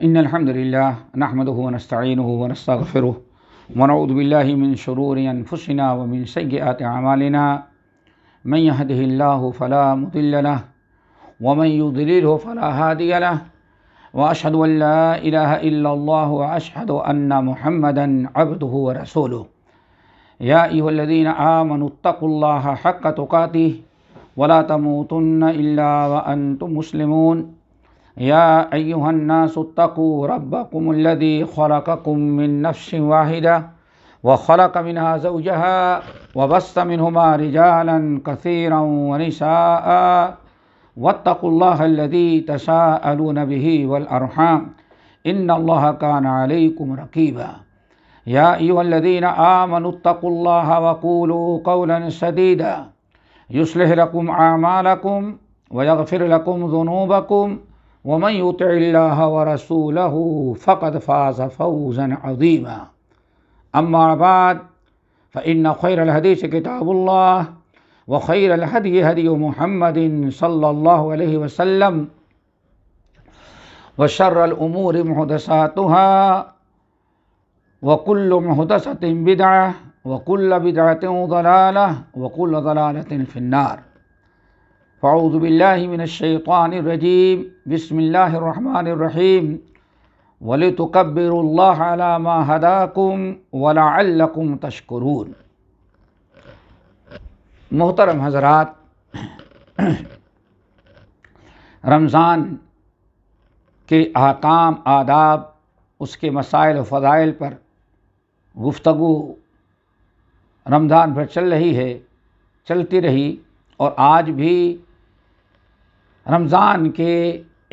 إن الحمد لله نحمده ونستعينه ونستغفره ونعوذ بالله من شرور أنفسنا ومن سيئات أعمالنا من يهده الله فلا مضل له ومن يضلله فلا هادي له وأشهد أن لا إله إلا الله وأشهد أن محمدا عبده ورسوله يا أيها الذين آمنوا اتقوا الله حق تقاته ولا تموتن إلا وأنتم مسلمون يا أيها الناس اتقوا ربكم الذي خلقكم من نفس واحدة وخلق منها زوجها وبث منهما رجالا كثيرا ونساء واتقوا الله الذي تساءلون به والأرحام إن الله كان عليكم رقيبا يا أيها الذين آمنوا اتقوا الله وقولوا قولا سديدا يصلح لكم أعمالكم ويغفر لكم ذنوبكم ومن يطع الله ورسوله فقد فاز فوزا عظيما أما بعد فإن خير الحديث كتاب الله وخير الهدي هدي محمد صلى الله عليه وسلم وشر الأمور محدثاتها وكل محدثة بدعة وكل بدعة ضلالة وكل ضلالة في النار فاعوذ بالله من الشيطان الرجيم بسم الله الرحمن الرحيم ولتكبروا الله على ما هداكم ولعلكم تشكرون۔ محترم حضرات، رمضان کے احکام، آداب، اس کے مسائل و فضائل پر گفتگو رمضان بھر چلتی رہی اور آج بھی رمضان کے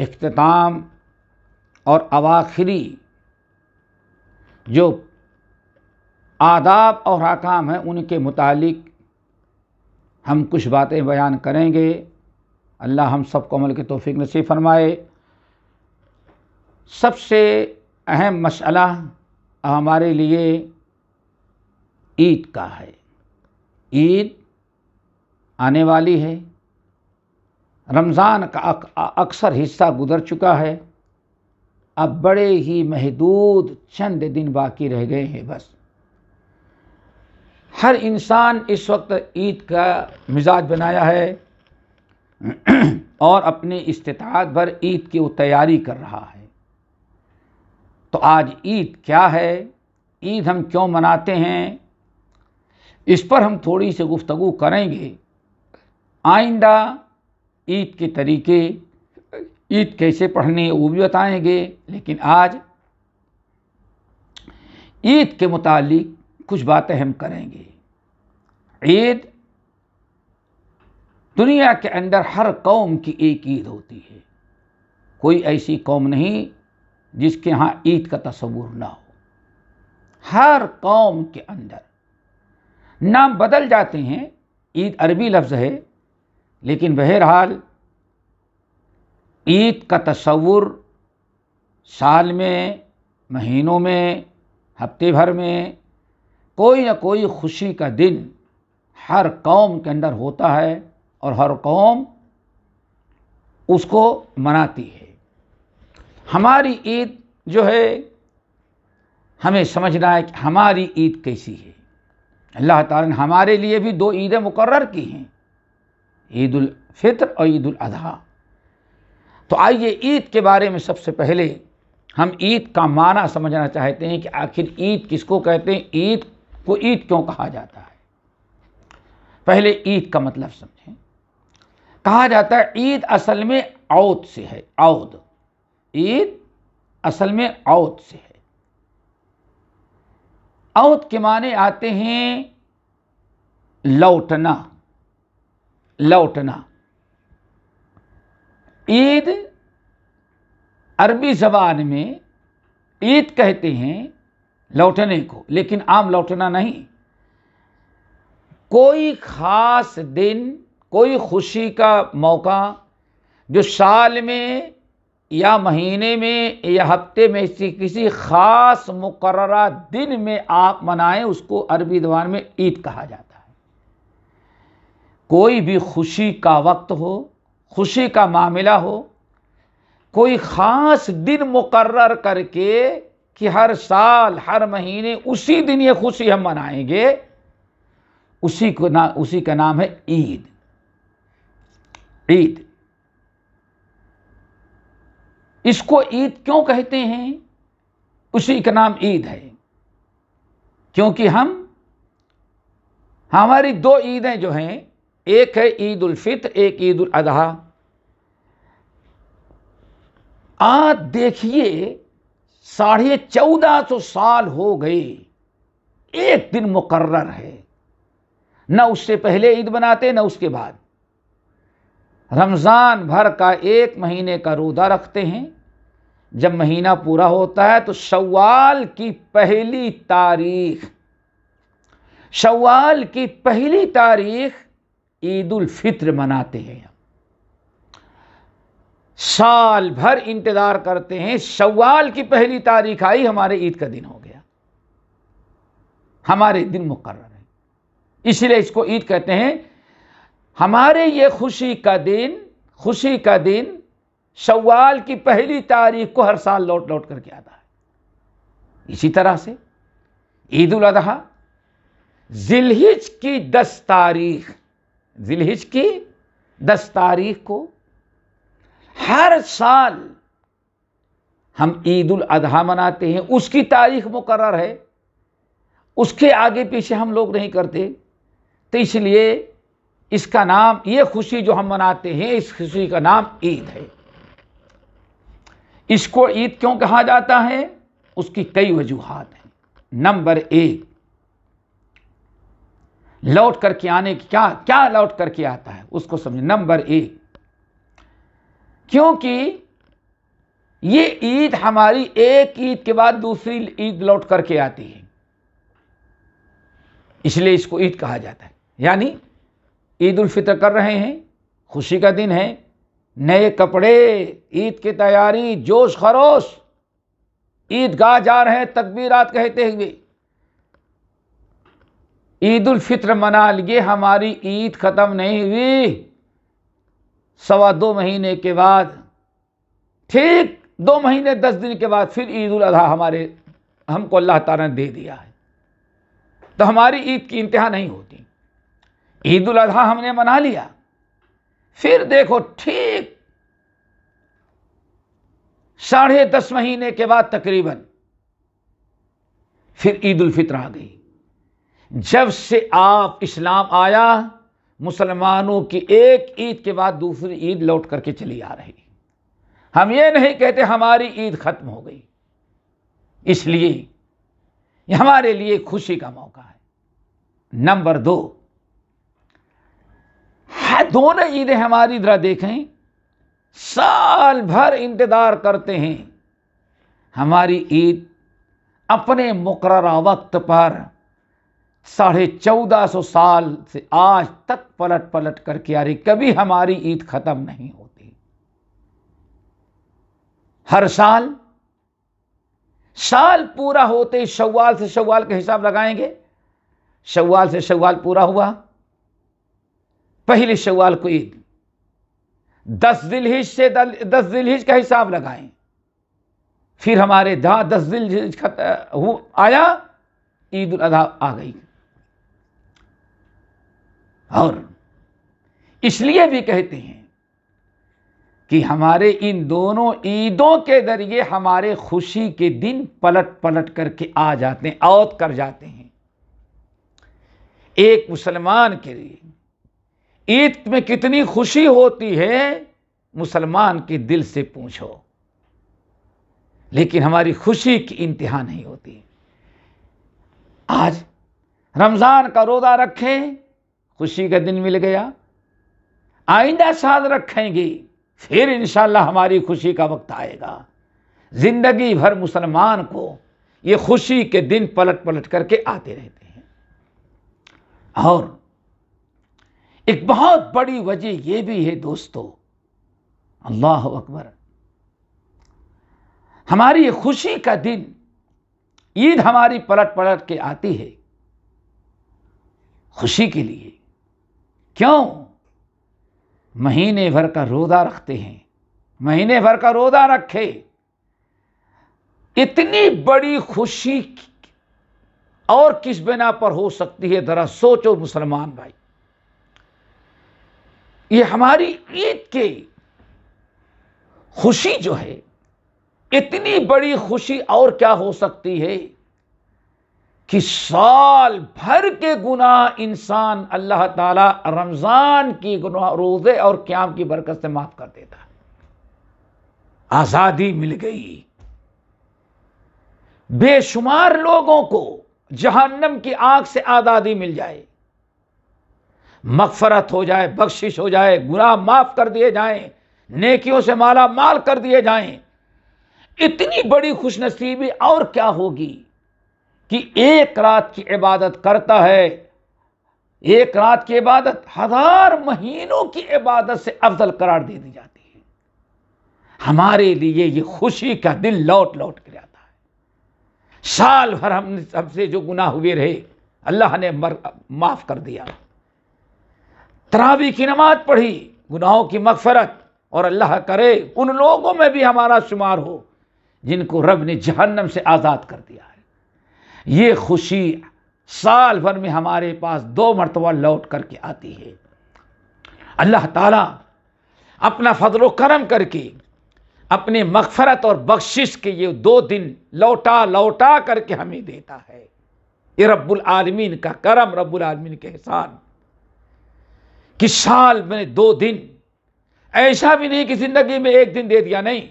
اختتام اور اواخری جو آداب اور احکام ہیں ان کے متعلق ہم کچھ باتیں بیان کریں گے۔ اللہ ہم سب کو عمل کی توفیق نصیب فرمائے۔ سب سے اہم مسئلہ ہمارے لیے عید کا ہے۔ عید آنے والی ہے۔ رمضان کا اکثر حصہ گزر چکا ہے، اب بڑے ہی محدود چند دن باقی رہ گئے ہیں بس۔ ہر انسان اس وقت عید کا مزاج بنایا ہے اور اپنی استطاعت بھر عید کی وہ تیاری کر رہا ہے۔ تو آج عید کیا ہے، عید ہم کیوں مناتے ہیں، اس پر ہم تھوڑی سی گفتگو کریں گے۔ آئندہ عید کے طریقے، عید کیسے پڑھنی وہ بھی بتائیں گے، لیکن آج عید کے متعلق کچھ باتیں ہم کریں گے۔ عید دنیا کے اندر ہر قوم کی ایک عید ہوتی ہے، کوئی ایسی قوم نہیں جس کے ہاں عید کا تصور نہ ہو۔ ہر قوم کے اندر نام بدل جاتے ہیں، عید عربی لفظ ہے، لیکن بہرحال عید کا تصور سال میں، مہینوں میں، ہفتے بھر میں کوئی نہ کوئی خوشی کا دن ہر قوم کے اندر ہوتا ہے اور ہر قوم اس کو مناتی ہے۔ ہماری عید جو ہے، ہمیں سمجھنا ہے کہ ہماری عید کیسی ہے۔ اللہ تعالیٰ نے ہمارے لیے بھی دو عیدیں مقرر کی ہیں، عید الفطر اور عید الاضحیٰ۔ تو آئیے عید کے بارے میں سب سے پہلے ہم عید کا معنی سمجھنا چاہتے ہیں کہ آخر عید کس کو کہتے ہیں، عید کو عید کیوں کہا جاتا ہے۔ پہلے عید کا مطلب سمجھیں۔ کہا جاتا ہے عید اصل میں عود سے ہے، عود، عید اصل میں عود سے ہے۔ عود کے معنی آتے ہیں لوٹنا، لوٹنا۔ عید عربی زبان میں عید کہتے ہیں لوٹنے کو، لیکن عام لوٹنا نہیں۔ کوئی خاص دن، کوئی خوشی کا موقع جو سال میں یا مہینے میں یا ہفتے میں کسی خاص مقررہ دن میں آپ منائیں، اس کو عربی زبان میں عید کہا جاتا ہے۔ کوئی بھی خوشی کا وقت ہو، خوشی کا معاملہ ہو، کوئی خاص دن مقرر کر کے کہ ہر سال ہر مہینے اسی دن یہ خوشی ہم منائیں گے، اسی کا نام ہے عید۔ عید، اس کو عید کیوں کہتے ہیں؟ اسی کا نام عید ہے کیونکہ ہماری دو عیدیں جو ہیں، ایک ہے عید الفطر، ایک عید الاضحیٰ۔ آج دیکھیے 1450 سال ہو گئے، ایک دن مقرر ہے، نہ اس سے پہلے عید مناتے نہ اس کے بعد۔ رمضان بھر کا ایک مہینے کا روزہ رکھتے ہیں، جب مہینہ پورا ہوتا ہے تو شوال کی پہلی تاریخ عید الفطر مناتے ہیں۔ سال بھر انتظار کرتے ہیں، شوال کی پہلی تاریخ آئی، ہمارے عید کا دن ہو گیا، ہمارے دن مقرر ہے، اس لیے اس کو عید کہتے ہیں۔ ہمارے یہ خوشی کا دن شوال کی پہلی تاریخ کو ہر سال لوٹ کر کے آتا ہے۔ اسی طرح سے عید الاضحیٰ ذی الحجہ کی 10 تاریخ کو ہر سال ہم عید الاضحیٰ مناتے ہیں، اس کی تاریخ مقرر ہے، اس کے آگے پیچھے ہم لوگ نہیں کرتے، تو اس لیے اس کا نام، یہ خوشی جو ہم مناتے ہیں، اس خوشی کا نام عید ہے۔ اس کو عید کیوں کہا جاتا ہے؟ اس کی کئی وجوہات ہیں۔ نمبر 1، لوٹ کر کے آنے کی، کیا لوٹ کر کے آتا ہے اس کو سمجھیں۔ نمبر 1، کیونکہ یہ عید ہماری ایک عید کے بعد دوسری عید لوٹ کر کے آتی ہے، اس لیے اس کو عید کہا جاتا ہے۔ یعنی عید الفطر کر رہے ہیں، خوشی کا دن ہے، نئے کپڑے، عید کی تیاری، جوش خروش، عید گاہ جا رہے ہیں تکبیرات کہتے ہوئے، عید الفطر منا لیے، ہماری عید ختم نہیں ہوئی، 2.25 مہینے کے بعد، ٹھیک 2 مہینے 10 دن کے بعد پھر عید الاضحیٰ ہم کو اللہ تعالیٰ نے دے دیا ہے، تو ہماری عید کی انتہا نہیں ہوتی۔ عید الاضحیٰ ہم نے منا لیا، پھر دیکھو ٹھیک 10.5 مہینے کے بعد تقریباً پھر عید الفطر آ گئی۔ جب سے اسلام آیا، مسلمانوں کی ایک عید کے بعد دوسری عید لوٹ کر کے چلی آ رہی۔ ہم یہ نہیں کہتے ہماری عید ختم ہو گئی، اس لیے یہ ہمارے لیے خوشی کا موقع ہے۔ نمبر 2، دونوں عیدیں ہماری ذرا دیکھیں، سال بھر انتظار کرتے ہیں، ہماری عید اپنے مقررہ وقت پر 1450 سال سے آج تک پلٹ کر کے آ رہی، کبھی ہماری عید ختم نہیں ہوتی۔ ہر سال پورا ہوتے شوال سے شوال کا حساب لگائیں گے، شوال سے شوال پورا ہوا، پہلی شوال کو عید، 10 ذی الحجہ کا حساب لگائیں، پھر ہمارے 10 ذی الحجہ آیا، عید الاضحیٰ آ گئی۔ اور اس لیے بھی کہتے ہیں کہ ہمارے ان دونوں عیدوں کے ذریعے ہمارے خوشی کے دن پلٹ کر کے آ جاتے ہیں، اوت کر جاتے ہیں۔ ایک مسلمان کے لیے عید میں کتنی خوشی ہوتی ہے، مسلمان کے دل سے پوچھو، لیکن ہماری خوشی کی انتہا نہیں ہوتی۔ آج رمضان کا روزہ رکھیں، خوشی کا دن مل گیا، آئندہ سال رکھیں گے، پھر انشاءاللہ ہماری خوشی کا وقت آئے گا۔ زندگی بھر مسلمان کو یہ خوشی کے دن پلٹ کر کے آتے رہتے ہیں۔ اور ایک بہت بڑی وجہ یہ بھی ہے دوستو، اللہ اکبر، ہماری یہ خوشی کا دن، عید ہماری پلٹ کے آتی ہے خوشی کے لیے۔ کیوں؟ مہینے بھر کا روزہ رکھتے ہیں، مہینے بھر کا روزہ رکھے، اتنی بڑی خوشی اور کس بنا پر ہو سکتی ہے؟ ذرا سوچو مسلمان بھائی، یہ ہماری عید کی خوشی جو ہے، اتنی بڑی خوشی اور کیا ہو سکتی ہے کہ سال بھر کے گناہ انسان اللہ تعالی رمضان کی گناہ روزے اور قیام کی برکت سے معاف کر دیتا ہے۔ آزادی مل گئی، بے شمار لوگوں کو جہنم کی آگ سے آزادی مل جائے، مغفرت ہو جائے، بخشش ہو جائے، گناہ معاف کر دیے جائیں، نیکیوں سے مالا مال کر دیے جائیں۔ اتنی بڑی خوش نصیبی اور کیا ہوگی کہ ایک رات کی عبادت کرتا ہے، ایک رات کی عبادت 1000 مہینوں کی عبادت سے افضل قرار دے دی جاتی ہے۔ ہمارے لیے یہ خوشی کا دن لوٹ لوٹ کے جاتا ہے۔ سال بھر ہم سے جو گناہ ہوئے رہے اللہ نے معاف کر دیا، تراویح کی نماز پڑھی، گناہوں کی مغفرت، اور اللہ کرے ان لوگوں میں بھی ہمارا شمار ہو جن کو رب نے جہنم سے آزاد کر دیا ہے۔ یہ خوشی سال بھر میں ہمارے پاس 2 مرتبہ لوٹ کر کے آتی ہے۔ اللہ تعالیٰ اپنا فضل و کرم کر کے اپنی مغفرت اور بخشش کے یہ 2 دن لوٹا لوٹا کر کے ہمیں دیتا ہے۔ یہ رب العالمین کا کرم، رب العالمین کے احسان کہ سال میں 2 دن، ایسا بھی نہیں کہ زندگی میں 1 دن دے دیا، نہیں،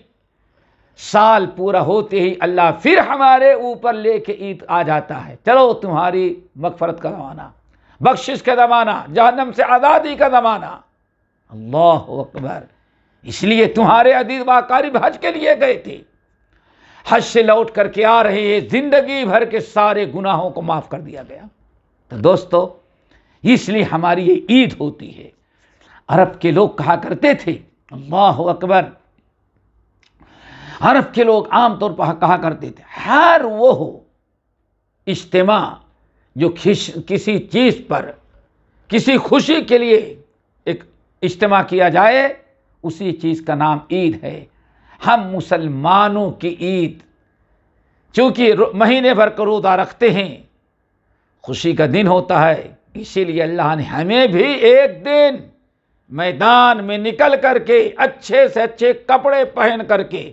سال پورا ہوتے ہی اللہ پھر ہمارے اوپر لے کے عید آ جاتا ہے، چلو تمہاری مغفرت کا زمانہ، بخشش کا زمانہ، جہنم سے آزادی کا زمانہ۔ اللہ اکبر۔ اس لیے تمہارے عزیز واقارب حج کے لیے گئے تھے، حج سے لوٹ کر کے آ رہے ہیں، زندگی بھر کے سارے گناہوں کو معاف کر دیا گیا۔ تو دوستو، اس لیے ہماری یہ عید ہوتی ہے۔ عرب کے لوگ کہا کرتے تھے، اللہ اکبر، عرب کے لوگ عام طور پر کہا کرتے تھے، ہر وہ اجتماع جو کسی چیز پر، کسی خوشی کے لیے ایک اجتماع کیا جائے، اسی چیز کا نام عید ہے۔ ہم مسلمانوں کی عید، چونکہ مہینے بھر کا روزہ رکھتے ہیں، خوشی کا دن ہوتا ہے، اسی لیے اللہ نے ہمیں بھی ایک دن میدان میں نکل کر کے اچھے سے اچھے کپڑے پہن کر کے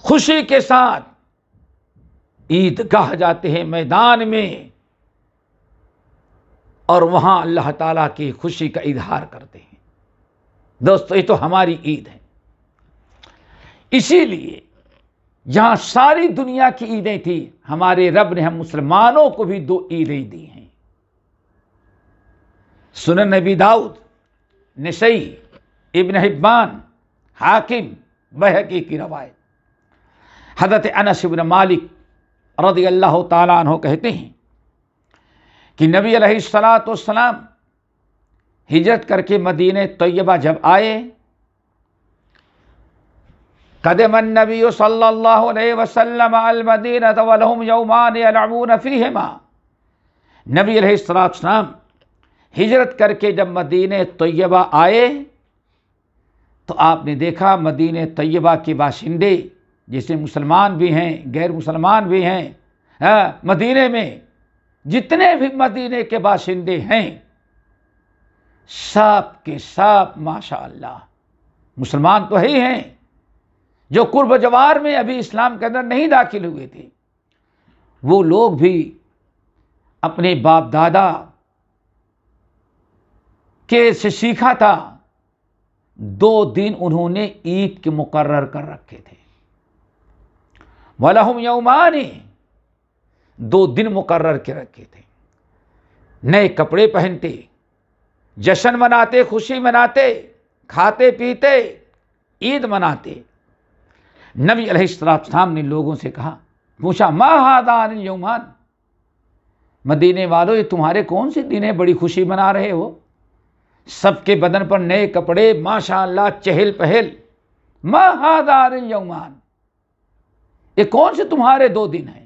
خوشی کے ساتھ عید گاہ جاتے ہیں، میدان میں، اور وہاں اللہ تعالیٰ کی خوشی کا اظہار کرتے ہیں۔ دوستو، یہ تو ہماری عید ہے۔ اسی لیے جہاں ساری دنیا کی عیدیں تھیں، ہمارے رب نے ہم مسلمانوں کو بھی 2 عیدیں دی ہیں۔ سنن نبی داؤد، نسائی، ابن حبان، حاکم، بہقی کی روایت۔ حضرت انس بن مالک رضی اللہ تعالیٰ عنہ کہتے ہیں کہ نبی علیہ الصلاۃ والسلام ہجرت کر کے مدینہ طیبہ جب آئے، قدم النبی صلی اللہ علیہ وسلم المدینہ ولہم یومان یلعبون فیہما۔ نبی علیہ الصلاۃ والسلام ہجرت کر کے جب مدینہ طیبہ آئے تو آپ نے دیکھا مدینہ طیبہ کے باشندے، جیسے مسلمان بھی ہیں، غیر مسلمان بھی ہیں، مدینہ میں جتنے بھی مدینہ کے باشندے ہیں، سب کے سب ماشاءاللہ مسلمان تو ہی ہیں، جو قرب جوار میں ابھی اسلام کے اندر نہیں داخل ہوئے تھے، وہ لوگ بھی اپنے باپ دادا کے سے سیکھا تھا، 2 دن انہوں نے عید کے مقرر کر رکھے تھے۔ وَلَهُمْ يَوْمَانِ، 2 دن مقرر کے رکھے تھے، نئے کپڑے پہنتے، جشن مناتے، خوشی مناتے، کھاتے پیتے، عید مناتے۔ نبی علیہ السلام نے لوگوں سے کہا، پوچھا، ما هذان اليومان، مدینے والوں یہ تمہارے کون سے دن ہیں، بڑی خوشی منا رہے ہو، سب کے بدن پر نئے کپڑے، ماشاءاللہ چہل پہل، ما هذان اليومان، یہ کون سے تمہارے 2 دن ہیں؟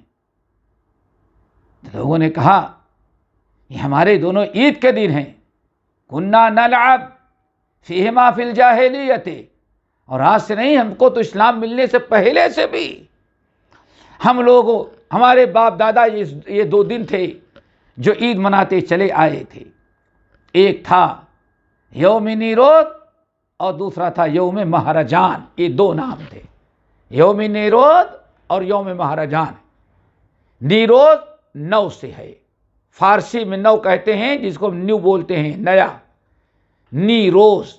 لوگوں نے کہا، یہ ہمارے دونوں عید کے دن ہیں، کنا نلعب فیہما فی الجاہلیت، اور آج سے نہیں، ہم کو تو اسلام ملنے سے پہلے سے بھی ہم لوگوں، ہمارے باپ دادا یہ 2 دن تھے جو عید مناتے چلے آئے تھے. ایک تھا یوم نیروز اور دوسرا تھا یوم مہرجان. یہ 2 نام تھے، یوم نیروز اور یوم مہرجان. نیروز 9 سے ہے، فارسی میں 9 کہتے ہیں، جس کو نیو بولتے ہیں، نیا. نیروز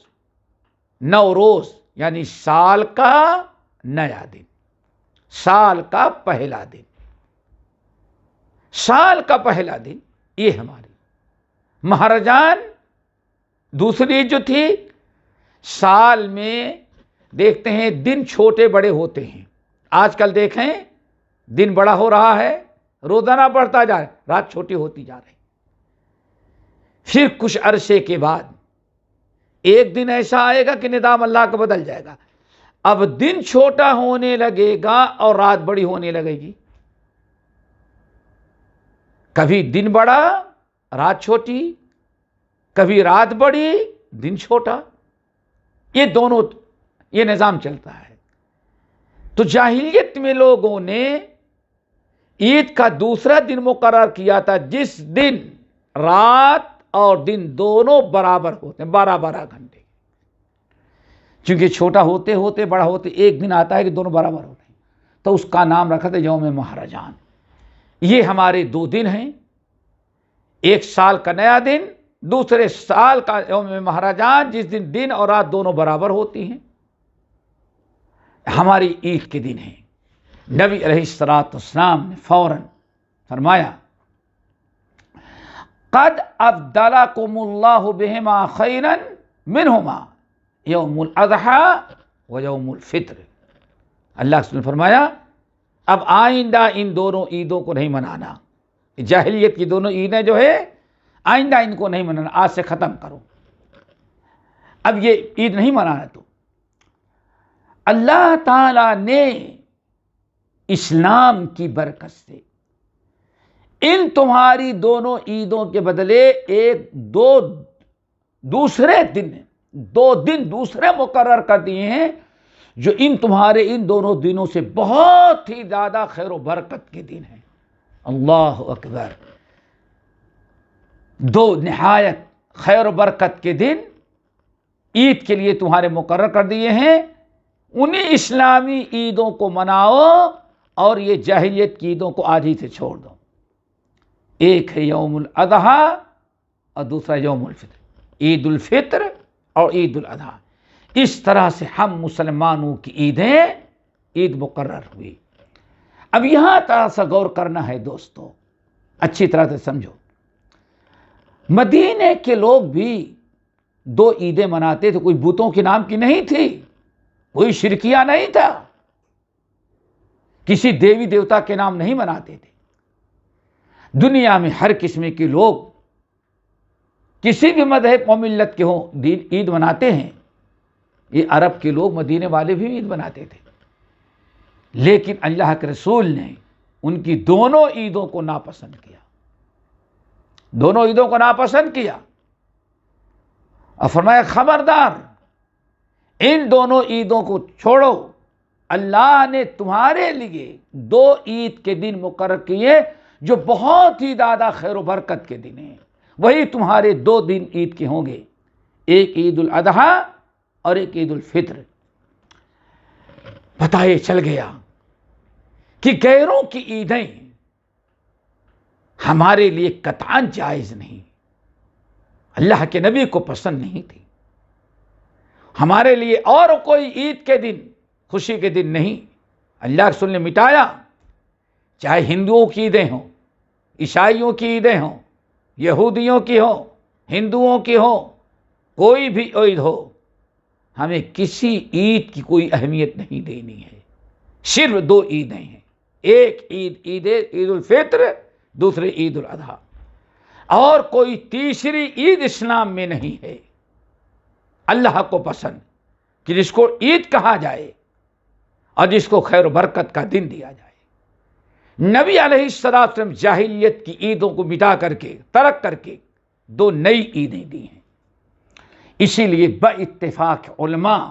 9 روز یعنی سال کا نیا دن، سال کا پہلا دن. سال کا پہلا دن یہ ہماری. مہرجان دوسری جو تھی، سال میں دیکھتے ہیں دن چھوٹے بڑے ہوتے ہیں. آج کل دیکھیں دن بڑا ہو رہا ہے، روزانہ بڑھتا جا رہا ہے، رات چھوٹی ہوتی جا رہی. پھر کچھ عرصے کے بعد ایک دن ایسا آئے گا کہ نظام اللہ کا بدل جائے گا. اب دن چھوٹا ہونے لگے گا اور رات بڑی ہونے لگے گی. کبھی دن بڑا رات چھوٹی، کبھی رات بڑی دن چھوٹا. یہ دونوں، یہ نظام چلتا ہے. تو جاہلیت میں لوگوں نے عید کا دوسرا دن مقرر کیا تھا، جس دن رات اور دن دونوں برابر ہوتے ہیں، 12 گھنٹے. چونکہ چھوٹا ہوتے ہوتے بڑا ہوتے ایک دن آتا ہے کہ دونوں برابر ہوتے ہیں، تو اس کا نام رکھا تھا یوم مہرجان. یہ ہمارے 2 دن ہیں، ایک سال کا نیا دن، دوسرے سال کا یوم مہرجان، جس دن دن اور رات دونوں برابر ہوتی ہیں. ہماری عید کے دن ہیں. نبی علیہ الصلوۃ والسلام نے فوراً فرمایا قد ابدلکم اللہ بہما خیرا منہما یوم الاضحی و یوم الفطر. اللہ نے فرمایا اب آئندہ ان دونوں عیدوں کو نہیں منانا. جاہلیت کی دونوں عیدیں جو ہے آئندہ ان کو نہیں منانا، آج سے ختم کرو. اب یہ عید نہیں منانا. تو اللہ تعالی نے اسلام کی برکت سے ان تمہاری دونوں عیدوں کے بدلے دو دن دوسرے مقرر کر دیے ہیں، جو ان تمہارے ان دونوں دنوں سے بہت ہی زیادہ خیر و برکت کے دن ہیں. اللہ اکبر. 2 نہایت خیر و برکت کے دن عید کے لیے تمہارے مقرر کر دیے ہیں. انہیں اسلامی عیدوں کو مناؤ اور یہ جاہلیت کی عیدوں کو آج ہی سے چھوڑ دو. ایک ہے یوم الاضحیٰ اور دوسرا یوم الفطر. عید الفطر اور عید الاضحیٰ، اس طرح سے ہم مسلمانوں کی عید مقرر ہوئی. اب یہاں تھوڑا سا غور کرنا ہے دوستو، اچھی طرح سے سمجھو. مدینے کے لوگ بھی 2 عیدیں مناتے تھے. کوئی بتوں کے نام کی نہیں تھی، کوئی شرکیہ نہیں تھا، کسی دیوی دیوتا کے نام نہیں مناتے تھے. دنیا میں ہر قسم کے لوگ کسی بھی مذہب و ملت کے ہوں عید مناتے ہیں. یہ عرب کے لوگ، مدینے والے بھی عید مناتے تھے، لیکن اللہ کے رسول نے ان کی دونوں عیدوں کو ناپسند کیا. دونوں عیدوں کو ناپسند کیا اور فرمایا خبردار، ان دونوں عیدوں کو چھوڑو. اللہ نے تمہارے لیے 2 عید کے دن مقرر کیے جو بہت ہی زیادہ خیر و برکت کے دن ہیں. وہی تمہارے 2 دن عید کے ہوں گے، ایک عید الاضحیٰ اور ایک عید الفطر. پتہ یہ چل گیا کہ غیروں کی عیدیں ہمارے لیے قطعاً جائز نہیں، اللہ کے نبی کو پسند نہیں تھی. ہمارے لیے اور کوئی عید کے دن، خوشی کے دن نہیں. اللہ کے رسول نے مٹایا. چاہے ہندوؤں کی عیدیں ہوں، عیسائیوں کی عیدیں ہوں، یہودیوں کی ہوں، ہندوؤں کی ہوں، کوئی بھی عید ہو، ہمیں کسی عید کی کوئی اہمیت نہیں دینی ہے. صرف 2 عیدیں ہیں، ایک عید الفطر، دوسری عید الاضحیٰ. اور کوئی تیسری عید اسلام میں نہیں ہے. اللہ کو پسند کہ جس کو عید کہا جائے اور جس کو خیر و برکت کا دن دیا جائے. نبی علیہ السلام جاہلیت کی عیدوں کو مٹا کر کے، ترک کر کے 2 نئی عیدیں دی ہیں. اسی لیے با اتفاق علماء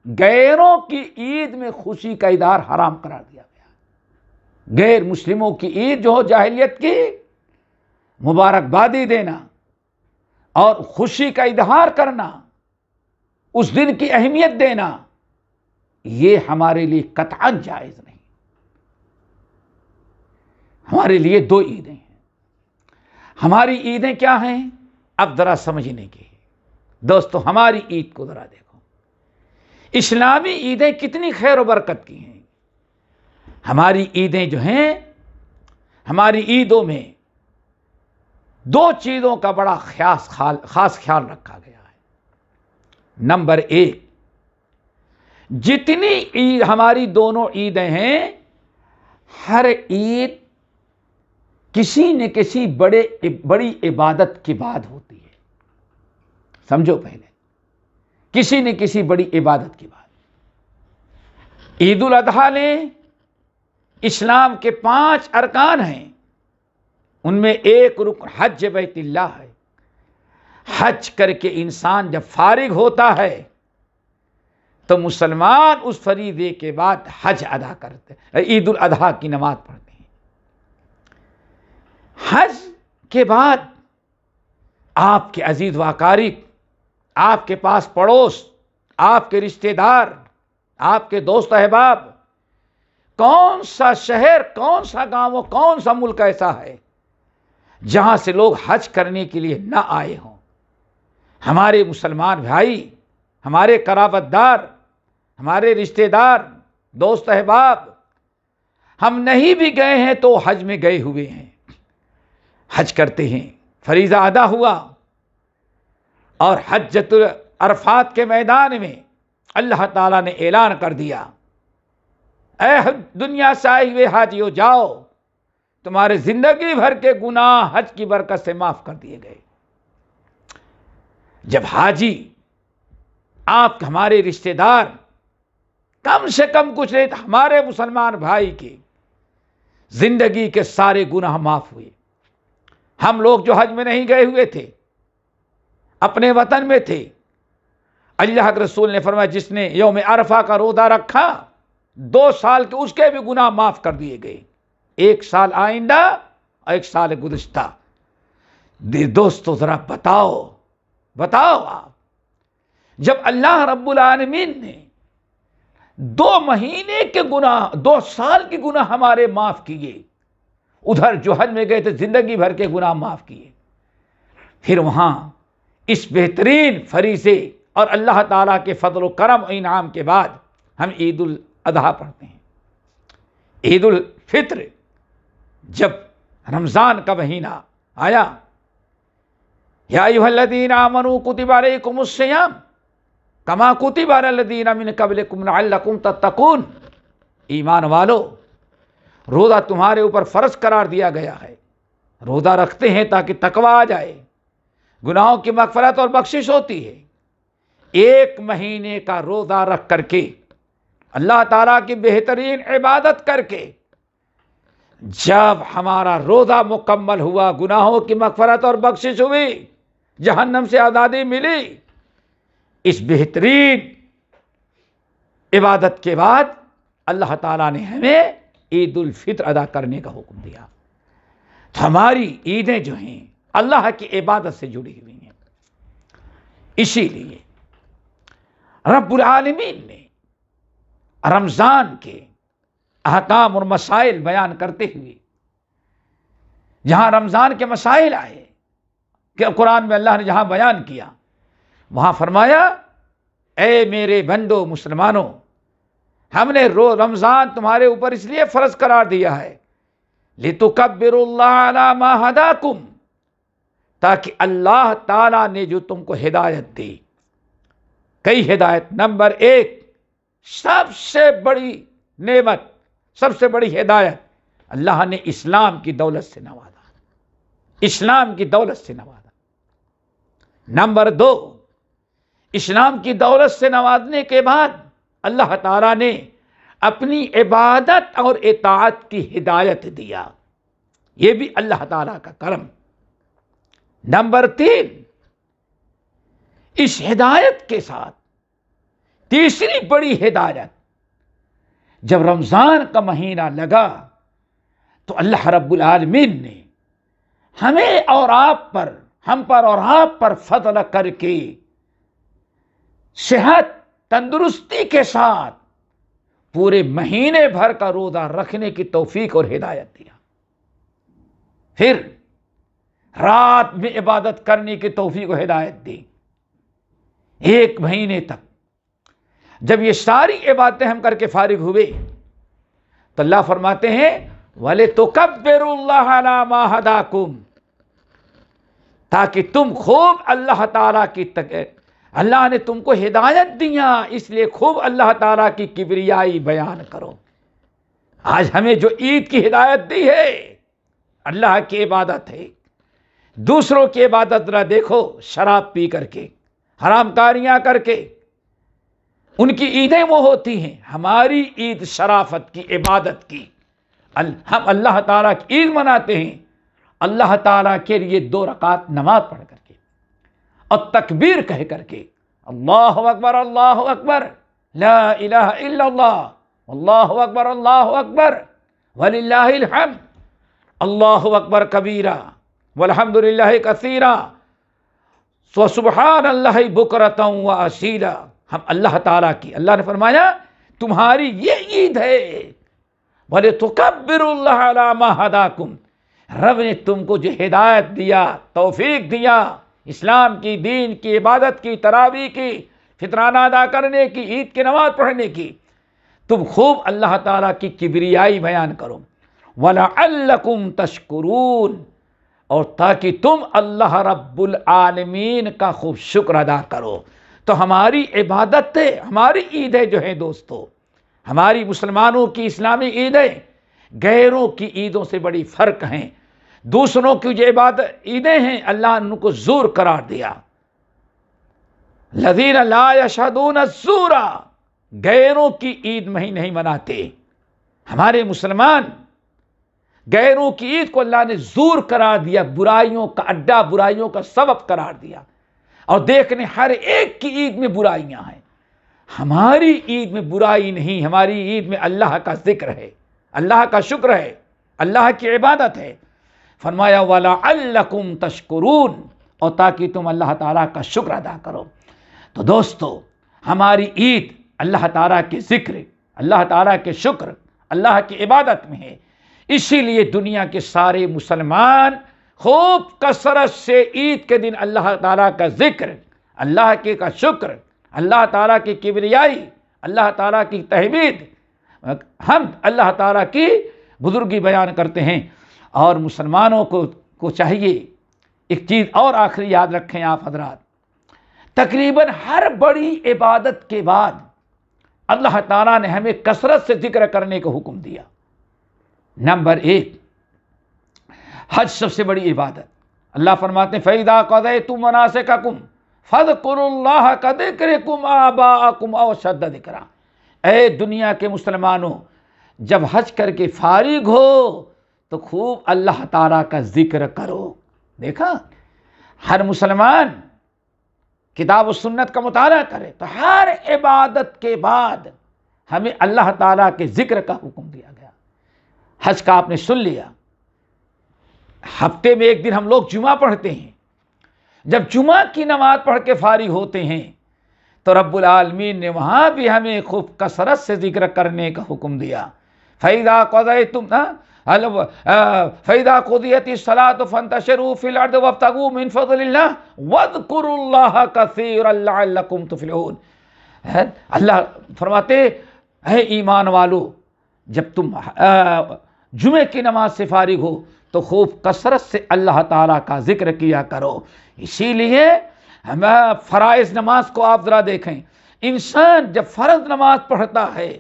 غیروں کی عید میں خوشی کا اظہار حرام قرار دیا گیا۔ غیر مسلموں کی عید جو ہو جاہلیت کی، مبارکبادی دینا اور خوشی کا اظہار کرنا، اس دن کی اہمیت دینا، یہ ہمارے لیے قطعاً جائز نہیں۔ ہمارے لیے دو عیدیں ہیں۔ ہماری عیدیں کیا ہیں؟ اب ذرا سمجھنے کی دوستو، ہماری عید کو ذرا دیکھو۔ اسلامی عیدیں کتنی خیر و برکت کی ہیں۔ ہماری عیدیں جو ہیں، ہماری عیدوں میں دو چیزوں کا بڑا خاص خیال رکھا گیا ہے۔ نمبر ایک، جتنی عید ہماری دونوں عیدیں ہیں، ہر عید کسی نہ کسی بڑی عبادت کے بعد ہوتی ہے۔ سمجھو پہلے، کسی نہ کسی بڑی عبادت کے بعد۔ عید الاضحیٰ نے اسلام کے 5 ارکان ہیں، ان میں ایک رکن حج بیت اللہ ہے۔ حج کر کے انسان جب فارغ ہوتا ہے تو مسلمان اس فریضے کے بعد حج ادا کرتے ہیں، عید الاضحیٰ کی نماز پڑھتے ہیں۔ حج کے بعد آپ کے عزیز و اقارب، آپ کے پاس پڑوس، آپ کے رشتہ دار، آپ کے دوست احباب، کون سا شہر، کون سا گاؤں، کون سا ملک ایسا ہے جہاں سے لوگ حج کرنے کے لیے نہ آئے ہوں؟ ہمارے مسلمان بھائی، ہمارے قرابت دار، ہمارے رشتہ دار، دوست احباب، ہم نہیں بھی گئے ہیں تو حج میں گئے ہوئے ہیں، حج کرتے ہیں، فریضہ ادا ہوا۔ اور حجۃ عرفات کے میدان میں اللہ تعالیٰ نے اعلان کر دیا، اے دنیا سے آئے ہوئے حاجیو، جاؤ، تمہارے زندگی بھر کے گناہ حج کی برکت سے معاف کر دیے گئے۔ جب حاجی، آپ ہمارے رشتہ دار، کم سے کم کچھ نہیں، ہمارے مسلمان بھائی کی زندگی کے سارے گناہ معاف ہوئے۔ ہم لوگ جو حج میں نہیں گئے ہوئے تھے، اپنے وطن میں تھے، اللہ کے رسول نے فرمایا جس نے یوم عرفہ کا روزہ رکھا 2 سال کے اس کے بھی گناہ معاف کر دیے گئے، 1 سال آئندہ اور 1 سال گزشتہ۔ دوستو ذرا بتاؤ آپ، جب اللہ رب العالمین نے 2 مہینے کے گناہ، 2 سال کے گناہ ہمارے معاف کیے، ادھر جو حج میں گئے تھے زندگی بھر کے گناہ معاف کیے، پھر وہاں اس بہترین فریضے اور اللہ تعالیٰ کے فضل و کرم و انعام کے بعد ہم عید الاضحیٰ پڑھتے ہیں۔ عید الفطر، جب رمضان کا مہینہ آیا، یا ایھا الذین آمنوا کتب علیکم الصیام کما کتب علی الذین من قبلکم لعلکم تتقون، ایمان والو، روزہ تمہارے اوپر فرض قرار دیا گیا ہے، روزہ رکھتے ہیں تاکہ تقویٰ آ جائے، گناہوں کی مغفرت اور بخشش ہوتی ہے۔ 1 مہینے کا روزہ رکھ کر کے، اللہ تعالیٰ کی بہترین عبادت کر کے، جب ہمارا روزہ مکمل ہوا، گناہوں کی مغفرت اور بخشش ہوئی، جہنم سے آزادی ملی، اس بہترین عبادت کے بعد اللہ تعالیٰ نے ہمیں عید الفطر ادا کرنے کا حکم دیا۔ تو ہماری عیدیں جو ہیں اللہ کی عبادت سے جڑی ہوئی ہیں۔ اسی لیے رب العالمین نے رمضان کے احکام اور مسائل بیان کرتے ہوئے، جہاں رمضان کے مسائل آئے کہ قرآن میں اللہ نے جہاں بیان کیا، وہاں فرمایا، اے میرے بندو مسلمانوں، ہم نے رمضان تمہارے اوپر اس لیے فرض قرار دیا ہے لِتُكَبِّرُوا اللَّهَ عَلَى مَا هَدَاكُمْ، تاکہ اللہ تعالیٰ نے جو تم کو ہدایت دی، کئی ہدایت، نمبر 1 سب سے بڑی نعمت، سب سے بڑی ہدایت، اللہ نے اسلام کی دولت سے نوازا، اسلام کی دولت سے نوازا۔ نمبر 2، اسلام کی دولت سے نوازنے کے بعد اللہ تعالیٰ نے اپنی عبادت اور اطاعت کی ہدایت دیا، یہ بھی اللہ تعالیٰ کا کرم۔ نمبر 3، اس ہدایت کے ساتھ تیسری بڑی ہدایت، جب رمضان کا مہینہ لگا تو اللہ رب العالمین نے ہمیں اور آپ پر، ہم پر اور آپ پر فضل کر کے صحت تندرستی کے ساتھ پورے مہینے بھر کا روزہ رکھنے کی توفیق اور ہدایت دیا. پھر رات میں عبادت کرنے کی توفیق و ہدایت دی. ایک مہینے تک جب یہ ساری عبادتیں ہم کر کے فارغ ہوئے تو اللہ فرماتے ہیں وَلِتُكَبِّرُوا اللَّهَ عَلَىٰ مَا هَدَاكُمْ، تاکہ تم خوب اللہ تعالیٰ کی اللہ نے تم کو ہدایت دیا، اس لیے خوب اللہ تعالیٰ کی کبریائی بیان کرو. آج ہمیں جو عید کی ہدایت دی ہے اللہ کی عبادت ہے. دوسروں کی عبادت نہ دیکھو، شراب پی کر کے، حرام کاریاں کر کے، ان کی عیدیں وہ ہوتی ہیں. ہماری عید شرافت کی، عبادت کی. ہم اللہ تعالیٰ کی عید مناتے ہیں اللہ تعالیٰ کے لیے 2 رکعت نماز پڑھ کر کے اور تکبیر کہہ کر کے، اللہ اکبر اللہ اکبر لا الہ الا اللہ اللہ اکبر وللہ الحمد اللہ اکبر کبیرہ والحمد للہ کثیرہ وسبحان اللہ بکرۃ واصیلا. ہم اللہ تعالیٰ کی، اللہ نے فرمایا تمہاری یہ عید ہے. وَلِتُكَبِّرُوا اللَّهَ عَلَىٰ مَا هَدَاكُمْ، رب نے تم کو جو ہدایت دیا، توفیق دیا اسلام کی، دین کی، عبادت کی، تراویح کی، فطرانہ ادا کرنے کی، عید کی نماز پڑھنے کی، تم خوب اللہ تعالیٰ کی کبریائی بیان کرو. وَلَعَلَّكُمْ تَشْكُرُونَ، اور تاکہ تم اللہ رب العالمین کا خوب شکر ادا کرو. تو ہماری عبادتیں، ہماری عیدیں جو ہیں دوستو، ہماری مسلمانوں کی اسلامی عیدیں غیروں کی عیدوں سے بڑی فرق ہیں. دوسروں کی جو عیدیں ہیں اللہ نے ان کو زور قرار دیا. الذین لا یشہدون الزور، غیروں کی عید میں نہیں مناتے. ہمارے مسلمان غیروں کی عید کو اللہ نے زور قرار دیا، برائیوں کا اڈا، برائیوں کا سبب قرار دیا. اور دیکھنے ہر ایک کی عید میں برائیاں ہیں. ہماری عید میں برائی نہیں، ہماری عید میں اللہ کا ذکر ہے، اللہ کا شکر ہے، اللہ کی عبادت ہے. فرمایا وَلَعَلَّكُمْ تَشْكُرُونَ، اور تاکہ تم اللہ تعالیٰ کا شکر ادا کرو. تو دوستو ہماری عید اللہ تعالیٰ کے ذکر، اللہ تعالیٰ کے شکر، اللہ کی عبادت میں ہے. اسی لیے دنیا کے سارے مسلمان خوب کثرت سے عید کے دن اللہ تعالیٰ کا ذکر، اللہ کے کا شکر، اللہ تعالیٰ کی کبریائی، اللہ تعالیٰ کی تحمید، حمد، اللہ تعالیٰ کی بزرگی بیان کرتے ہیں. اور مسلمانوں کو چاہیے ایک چیز اور آخری یاد رکھیں آپ حضرات، تقریباً ہر بڑی عبادت کے بعد اللہ تعالیٰ نے ہمیں کثرت سے ذکر کرنے کا حکم دیا. نمبر 1 حج سب سے بڑی عبادت. اللہ فرماتے ہیں فَإِذَا قَضَيْتُم مَنَاسِكَكُمْ فَاذْكُرُوا اللَّهَ كَذِكْرِكُمْ آبَاءَكُمْ أَوْ أَشَدَّ ذِكْرًا. اے دنیا کے مسلمانوں، جب حج کر کے فارغ ہو تو خوب اللہ تعالیٰ کا ذکر کرو. دیکھا ہر مسلمان کتاب و سنت کا مطالعہ کرے تو ہر عبادت کے بعد ہمیں اللہ تعالیٰ کے ذکر کا حکم دیا گیا. حج کا آپ نے سن لیا، ہفتے میں ایک دن ہم لوگ جمعہ پڑھتے ہیں. جب جمعہ کی نماز پڑھ کے فارغ ہوتے ہیں تو رب العالمین نے وہاں بھی ہمیں خوب کثرت سے ذکر کرنے کا حکم دیا. فَإِذَا قَضَيْتُمْ فَإِذَا قُضِيَتِ الصَّلَاةُ فَانتَشِرُوا فِي الْأَرْضِ وَابْتَغُوا مِنْ فَضْلِ اللَّهِ وَاذْكُرُوا اللَّهَ كَثِيرًا لَعَلَّكُمْ تُفْلِحُونَ. اللہ فرماتے اے ایمان والو، جب تم جمعے کی نماز سے فارغ ہو تو خوب کثرت سے اللہ تعالیٰ کا ذکر کیا کرو. اسی لیے ہم فرائض نماز کو آپ ذرا دیکھیں، انسان جب فرض نماز پڑھتا ہے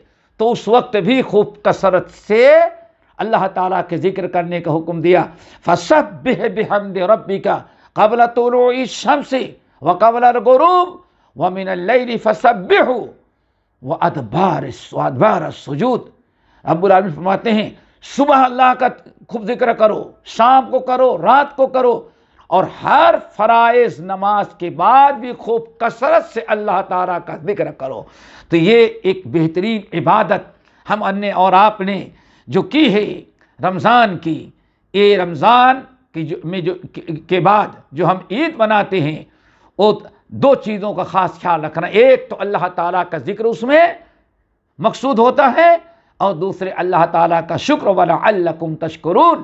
تو اس وقت بھی خوب کثرت سے اللہ تعالیٰ کے ذکر کرنے کا حکم دیا. فَسَبِّحْ بِحَمْدِ رَبِّكَ قَبْلَ طُلُوعِ الشَّمْسِ وَقَبْلَ الْغُرُوبِ وَمِنَ اللَّيْلِ فَسَبِّحُوا وَأَدْبَارَ السُّجُودِ. رب العالمین فرماتے ہیں صبح اللہ کا خوب ذکر کرو، شام کو کرو، رات کو کرو، اور ہر فرائض نماز کے بعد بھی خوب کثرت سے اللہ تعالیٰ کا ذکر کرو۔ تو یہ ایک بہترین عبادت ہم نے اور آپ نے جو کی ہے رمضان کی، یہ رمضان کے بعد جو ہم عید مناتے ہیں، وہ دو چیزوں کا خاص خیال رکھنا، ایک تو اللہ تعالیٰ کا ذکر اس میں مقصود ہوتا ہے، اور دوسرے اللہ تعالیٰ کا شکر، وَلَعَلَّكُمْ تَشْكُرُونَ۔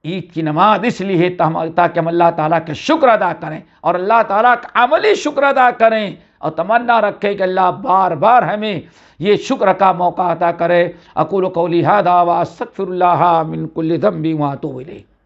عید کی نماز اس لیے تاکہ ہم اللہ تعالیٰ کے شکر ادا کریں اور اللہ تعالیٰ کا عملی شکر ادا کریں، اور تمنا رکھیں کہ اللہ بار بار ہمیں یہ شکر کا موقع عطا کرے۔ اقول قولی ھذا واستغفر اللہ من کل ذنب واتوب الیہ۔